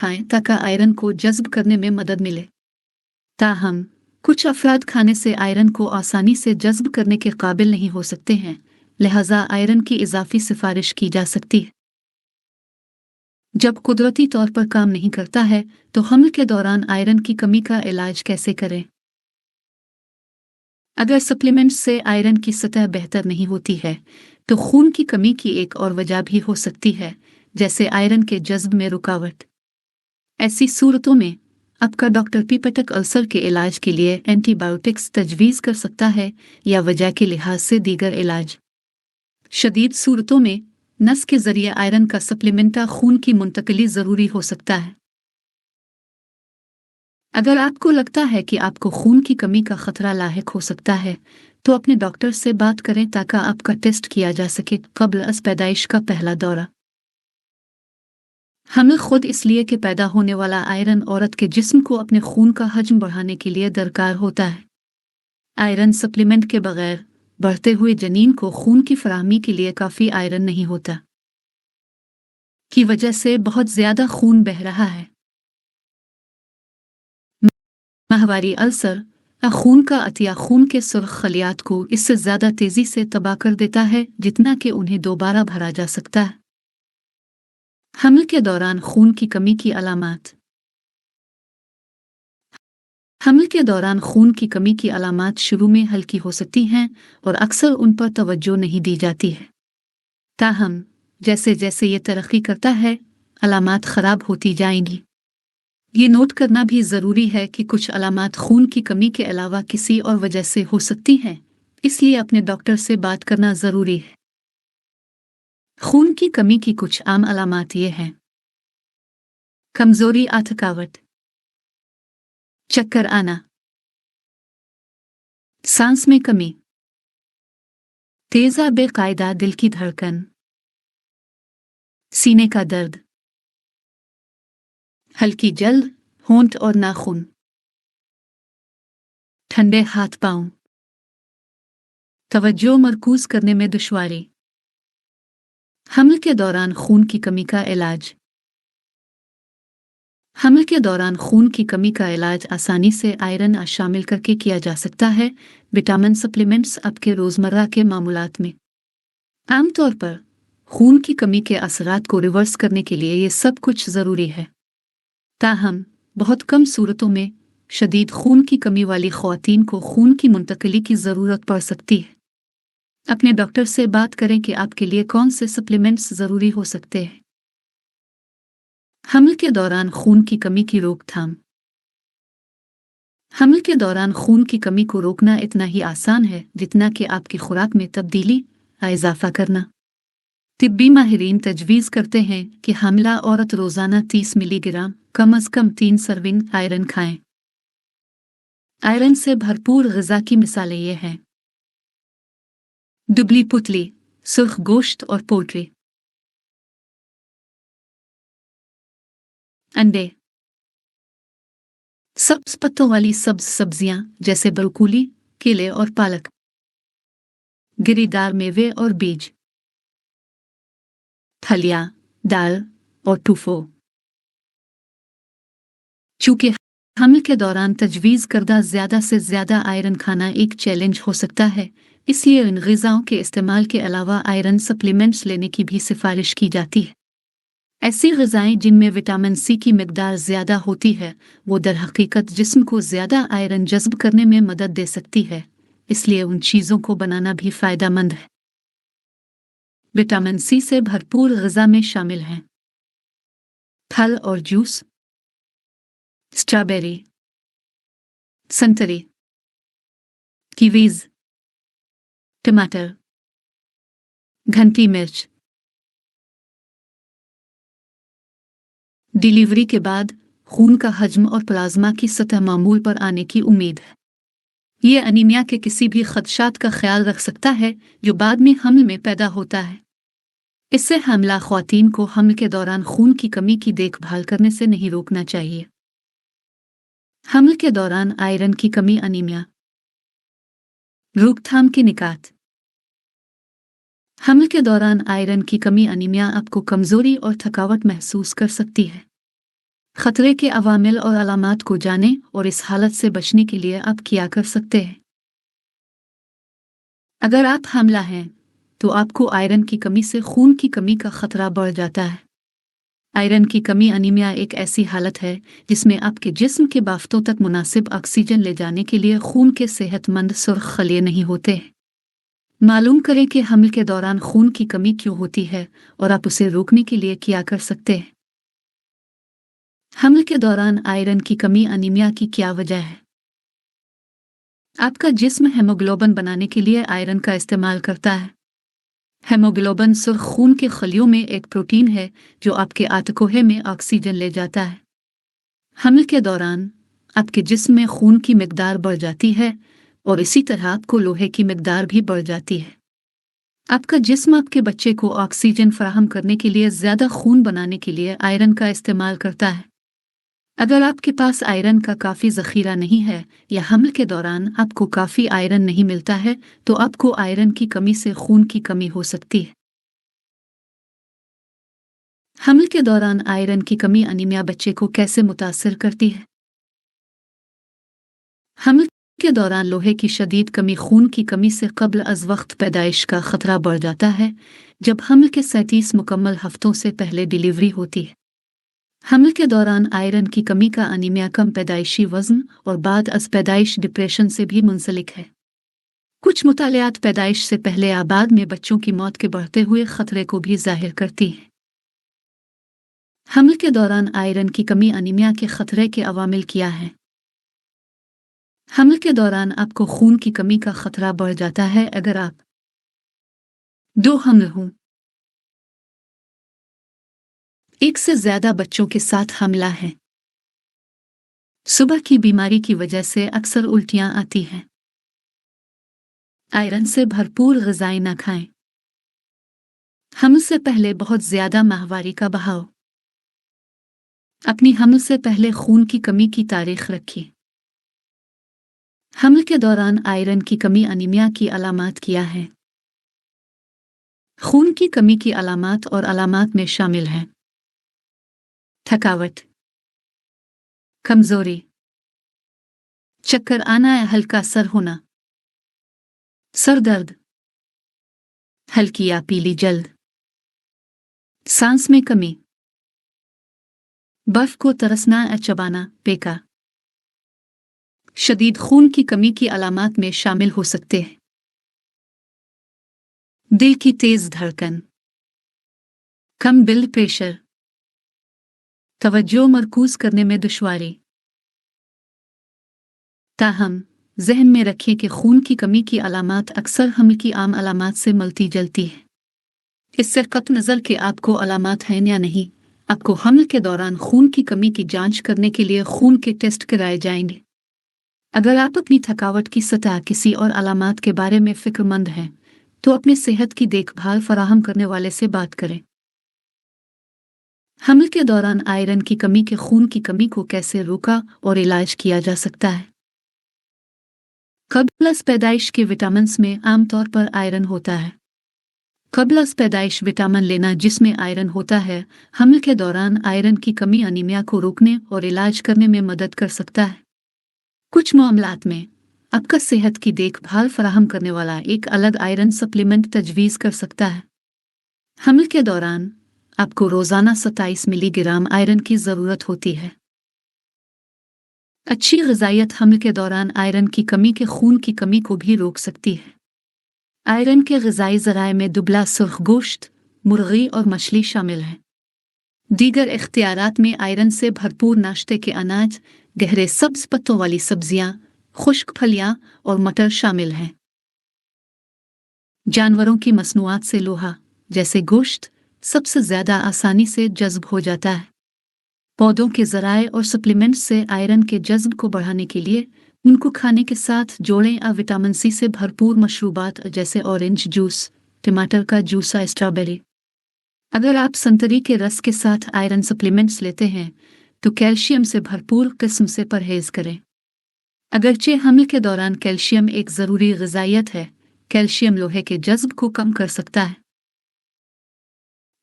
खाएं ताकि आयरन को जज़्ब करने में मदद मिले। ताहम कुछ अफराद खाने से आयरन को आसानी से जज़्ब करने के काबिल नहीं हो सकते हैं, लिहाजा आयरन की इजाफी सिफारिश की जा सकती है। जब कुदरती तौर पर काम नहीं करता है तो हमल के दौरान आयरन की कमी का इलाज कैसे करें? अगर सप्लीमेंट्स से आयरन की सतह बेहतर नहीं होती है तो खून की कमी की एक और वजह भी हो सकती है, जैसे आयरन के जज्ब में रुकावट। ऐसी सूरतों में आपका डॉक्टर पीपेटिक अल्सर के इलाज के लिए एंटीबायोटिक्स तजवीज़ कर सकता है या वजह के लिहाज से दीगर इलाज। शदीद सूरतों में नस के जरिए आयरन का सप्लीमेंटा खून की मुंतकली ज़रूरी हो सकता है। अगर आपको लगता है कि आपको खून की कमी का खतरा लाहिक हो सकता है तो अपने डॉक्टर से बात करें ताकि आपका टेस्ट किया जा सके कब्ल अज पैदाइश का पहला दौरा। हमल खुद इसलिए कि पैदा होने वाला आयरन औरत के जिस्म को अपने खून का हजम बढ़ाने के लिए दरकार होता है। आयरन सप्लीमेंट के बगैर बढ़ते हुए जनीन को खून की फराहमी के लिए काफ़ी आयरन नहीं होता, की वजह से बहुत ज़्यादा खून बह रहा है। माहवारी अल्सर खून का अतिया खून के सुर्ख खलियात को इससे ज़्यादा तेज़ी से तबाह कर देता है जितना कि उन्हें दोबारा भरा जा सकता है। हमल के दौरान खून की कमी की अलामात। हमल के दौरान खून की कमी की अलामात शुरू में हल्की हो सकती हैं और अक्सर उन पर तवज्जो नहीं दी जाती है। ताहम जैसे जैसे ये तरक्की करता है अलामात ख़राब होती जाएंगी। ये नोट करना भी ज़रूरी है कि कुछ अलामात खून की कमी के अलावा किसी और वजह से हो सकती हैं, इसलिए अपने डॉक्टर से बात करना ज़रूरी है। खून की कमी की कुछ आम अलामात ये हैं: कमज़ोरी, थकावट, चक्कर आना, सांस में कमी, तेज़ बेकायदा दिल की धड़कन, सीने का दर्द, हल्की जल्द, होंठ और नाखून, ठंडे हाथ पांव, तवज्जो मरकूज करने में दुश्वारी। हमल के दौरान खून की कमी का इलाज। हमल के दौरान खून की कमी का इलाज आसानी से आयरन शामिल करके किया जा सकता है। विटामिन सप्लीमेंट्स आपके रोज़मर्रा के मामूलात में आमतौर पर खून की कमी के असरात को रिवर्स करने के लिए ये सब कुछ ज़रूरी है। ताहम बहुत कम सूरतों में शदीद खून की कमी वाली ख़वातीन को खून की मुंतकली की ज़रूरत पड़ सकती है। अपने डॉक्टर से बात करें कि आपके लिए कौन से सप्लीमेंट्स ज़रूरी हो सकते हैं। हमल के दौरान खून की कमी की रोकथाम। हमल के दौरान खून की कमी को रोकना इतना ही आसान है जितना कि आपकी खुराक में तब्दीली या इजाफा करना। तिब्बी माहिरीन तजवीज़ करते हैं कि हामिला औरत रोज़ाना 30 मिलीग्राम कम अज़ कम 3 सर्विंग आयरन खाएं। आयरन से भरपूर ग़िज़ा की मिसालें ये हैं: दुबली पुतली, सुर्ख गोश्त और पोल्ट्री, अंडे, सब्ज़ पत्तों वाली सब्ज़ सब्जियां जैसे ब्रोकोली, केले और पालक, गिरीदार मेवे और बीज, फलियां, दाल और टूफो। चूँकि हमल के दौरान तजवीज़ करदा ज़्यादा से ज़्यादा आयरन खाना एक चैलेंज हो सकता है, इसलिए इन ग़िज़ाओं के इस्तेमाल के अलावा आयरन सप्लीमेंट्स लेने की भी सिफारिश की जाती है। ऐसी ग़िज़ाएँ जिनमें विटामिन सी की मिकदार ज़्यादा होती है वो दरहकीकत जिस्म को ज़्यादा आयरन जज़्ब करने में मदद दे सकती है, इसलिए उन चीज़ों को बनाना भी फ़ायदेमंद है। विटामिन सी से भरपूर ग़िज़ा में शामिल हैं फल और जूस, स्ट्रॉबेरी, संतरी, कीवीज़, टमाटर, घंटी मिर्च। डिलीवरी के बाद खून का हजम और प्लाज्मा की सतह मामूल पर आने की उम्मीद है। ये अनीमिया के किसी भी खदशात का ख्याल रख सकता है जो बाद में हमल में पैदा होता है। इससे हामिला ख्वातीन को हमल के दौरान खून की कमी की देखभाल करने से नहीं रोकना चाहिए। हमल के दौरान आयरन की कमी, अनीमिया, रोकथाम के निकात। हमल के दौरान आयरन की कमी, अनीमिया आपको कमज़ोरी और थकावट महसूस कर सकती है। खतरे के अवामिल और अलामात को जानें और इस हालत से बचने के लिए आप क्या कर सकते हैं। अगर आप हामिला हैं तो आपको आयरन की कमी से खून की कमी का खतरा बढ़ जाता है। आयरन की कमी अनीमिया एक ऐसी हालत है जिसमें आपके जिस्म के बाफ्तों तक मुनासिब ऑक्सीजन ले जाने के लिए खून के सेहतमंद सुर्ख खलिए नहीं होते। मालूम करें कि हमल के दौरान खून की कमी क्यों होती है और आप उसे रोकने के लिए क्या कर सकते हैं। हमल के दौरान आयरन की कमी अनीमिया की क्या वजह है। आपका जिस्म हेमोग्लोबिन बनाने के लिए आयरन का इस्तेमाल करता है। हेमोग्लोबिन सुर्ख खून के खलियों में एक प्रोटीन है जो आपके आतकोहे में ऑक्सीजन ले जाता है। हमल के दौरान आपके जिस्म में खून की मिकदार बढ़ जाती है और इसी तरह आपको लोहे की मिकदार भी बढ़ जाती है। आपका जिस्म आपके बच्चे को ऑक्सीजन फराहम करने के लिए ज़्यादा खून बनाने के लिए आयरन का इस्तेमाल करता है। अगर आपके पास आयरन का काफ़ी ज़ख़ीरा नहीं है या हमल के दौरान आपको काफ़ी आयरन नहीं मिलता है तो आपको आयरन की कमी से खून की कमी हो सकती है। हमल के दौरान आयरन की कमी अनीमिया बच्चे को कैसे मुतासिर करती है। हमल के दौरान लोहे की शदीद कमी खून की कमी से कब्ल अज़ वक्त पैदाइश का ख़तरा बढ़ जाता है जब हमल के 37 मुकम्मल हफ्तों से पहले डिलीवरी होती है। हमल के दौरान आयरन की कमी का अनीमिया कम पैदाइशी वज़न और बाद अज़ पैदाइश डिप्रेशन से भी मुंसलिक है। कुछ मुतालियात पैदाइश से पहले आबाद में बच्चों की मौत के बढ़ते हुए ख़तरे को भी ज़ाहिर करती हैं। हमल के दौरान आयरन की कमी अनीमिया के ख़तरे के अवामिल क्या हैं। हमल के दौरान आपको खून की कमी का ख़तरा बढ़ जाता है अगर आप 2 हमल हों, एक से ज़्यादा बच्चों के साथ हमला है, सुबह की बीमारी की वजह से अक्सर उल्टियाँ आती हैं, आयरन से भरपूर ग़िज़ाएँ न खाएं, हमल से पहले बहुत ज़्यादा माहवारी का बहाव, अपनी हमल से पहले खून की कमी की तारीख़ रखिए। हमल के दौरान आयरन की कमी अनीमिया की अलामात क्या है। खून की कमी की अलामात और अलामात में शामिल हैं थकावट, कमज़ोरी, चक्कर आना या हल्का सर होना, सर दर्द, हल्की या पीली जल्द, सांस में कमी, बर्फ को तरसना या चबाना, पेका। शदीद खून की कमी की अलामात में शामिल हो सकते हैं दिल की तेज धड़कन, कम ब्लड प्रेशर, तवज्जो मरकूज करने में दुश्वारी। ताहम जहन में रखें कि खून की कमी की अलामात अक्सर हमल की आम अलामात से मिलती जुलती है। इससे कत नज़र के आपको अलामात हैं या नहीं, आपको हमल के दौरान खून की कमी की जांच करने के लिए खून के टेस्ट कराए जाएंगे। अगर आप अपनी थकावट की सतह किसी और अलामात के बारे में फ़िक्रमंद हैं तो अपने सेहत की देखभाल फराहम करने वाले से बात करें। हमल के दौरान आयरन की कमी के खून की कमी को कैसे रोका और इलाज किया जा सकता है। कब्ल अज़ पैदाइश के विटामिन्स में आमतौर पर आयरन होता है। कब्ल अज़ पैदाइश विटामिन लेना जिसमें आयरन होता है हमल के दौरान आयरन की कमी अनीमिया को रोकने और इलाज करने में मदद कर सकता है। कुछ मामलात में आपका सेहत की देखभाल फराहम करने वाला एक अलग आयरन सप्लीमेंट तजवीज़ कर सकता है। हमल के दौरान आपको रोज़ाना 27 मिलीग्राम आयरन की ज़रूरत होती है। अच्छी ग़िज़ाइयत हमल के दौरान आयरन की कमी के खून की कमी को भी रोक सकती है। आयरन के ग़िज़ाई ज़राए में दुबला सुर्ख गोश्त, मुर्गी और मछली शामिल हैं। दीगर इख्तियारात में आयरन से भरपूर नाश्ते के अनाज, गहरे सब्ज़ पत्तों वाली सब्ज़ियाँ, खुश्क फलियाँ और मटर शामिल हैं। जानवरों की मसनूआत से लोहा जैसे गोश्त सबसे ज़्यादा आसानी से जज़्ब हो जाता है। पौधों के ज़राए और सप्लीमेंट्स से आयरन के जज़्ब को बढ़ाने के लिए उनको खाने के साथ जोड़ें या विटामिन सी से भरपूर मशरूबात जैसे ऑरेंज जूस, टमाटर का जूस या स्ट्रॉबेरी। अगर आप संतरी के रस के साथ आयरन सप्लीमेंट्स लेते हैं तो कैल्शियम से भरपूर किस्म से परहेज़ करें। अगरचे हमल के दौरान कैल्शियम एक ज़रूरी ग़िज़ाइयत है, कैल्शियम लोहे के जज़्ब को कम कर सकता है।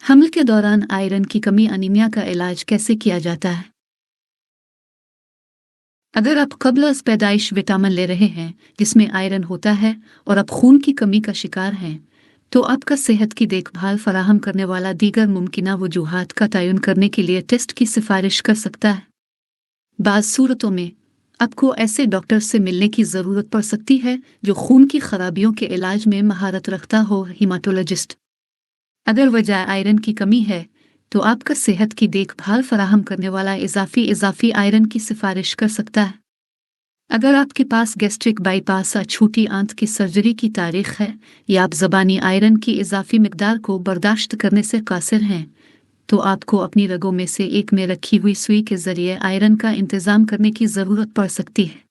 हमल के दौरान आयरन की कमी अनीमिया का इलाज कैसे किया जाता है। अगर आप कब्ल अज़ पैदाइश विटामिन ले रहे हैं जिसमें आयरन होता है और आप खून की कमी का शिकार हैं, तो आपका सेहत की देखभाल फराहम करने वाला दीगर मुमकिना वजूहात का तयन करने के लिए टेस्ट की सिफारिश कर सकता है। बाज़ सूरतों में आपको ऐसे डॉक्टर से मिलने की ज़रूरत पड़ सकती है जो खून की खराबियों के इलाज में महारत रखता हो, हीमाटोलॉजिस्ट। अगर वजह आयरन की कमी है तो आपका सेहत की देखभाल फराहम करने वाला इजाफी आयरन की सिफारिश कर सकता है। अगर आपके पास गैस्ट्रिक बाईपास या छोटी आंत की सर्जरी की तारीख है या आप ज़बानी आयरन की इजाफी मिकदार को बर्दाश्त करने से कासिर हैं, तो आपको अपनी रगों में से एक में रखी हुई सुई के ज़रिए आयरन का इंतज़ाम करने की ज़रूरत पड़ सकती है।